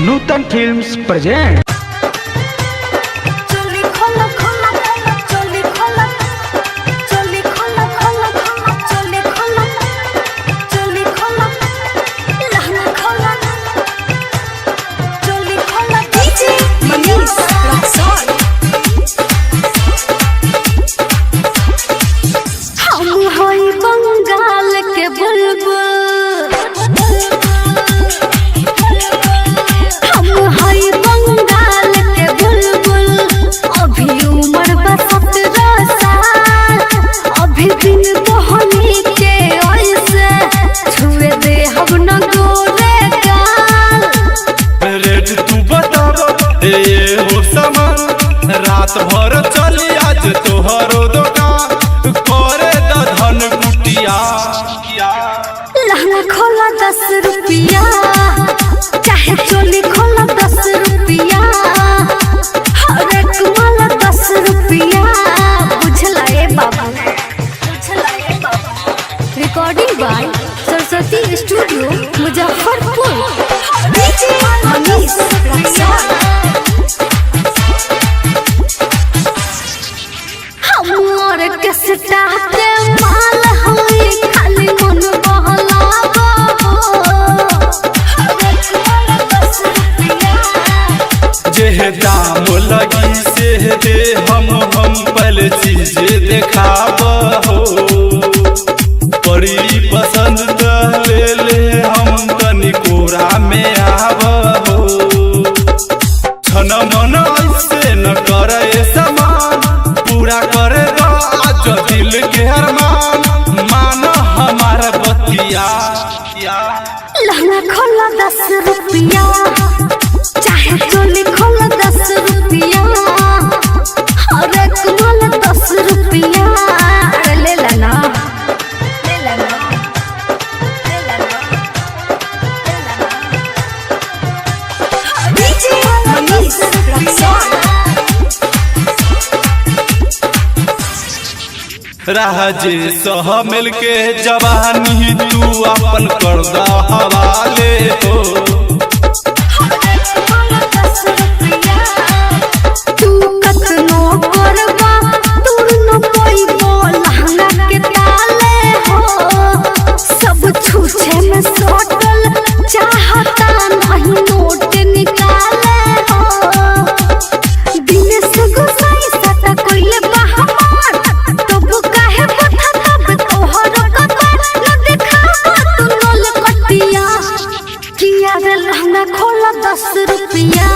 नूतन films present. रात भर चली आज तोहरो दुकान करे धन कुटिया लहंगा खोला 10 रुपया चाहे चोली खोला 10 रुपया हर एक माला 10 रुपया बुझला ए बाबू recording by Saraswati studio Muzaffarpur DJ Manish Raxaul. कसटा के माल हई खाली मन बहलावा जे दाम लगी से दे हम पहले चीज देखाब हो बड़ी पसंद ले ले हम तनी कोरा में आब हो छन मन ऐसे न करे समान पूरा करे दिल के अरमान मान हमारा बतिया लहंगा खोला 10 रुपया चाहे चोली खोला 10 रुपया हर एक माला 10 रुपया ले लेना डीजे मनीष रक्सौल। राजे सह मिल के जवानी तू अपन कर दा हवाले हो तू कतनो करबा तू न कोई लहंगा के ताले हो सब छूछे में सोटल चाहता नहीं नोट निकाले हो दिन से गुसाई सता कोई बहार तब काहे पथा तब तोहर कपार न दिखावा तू नल कटिया किया रे लहंगा खोला 10 रुपया।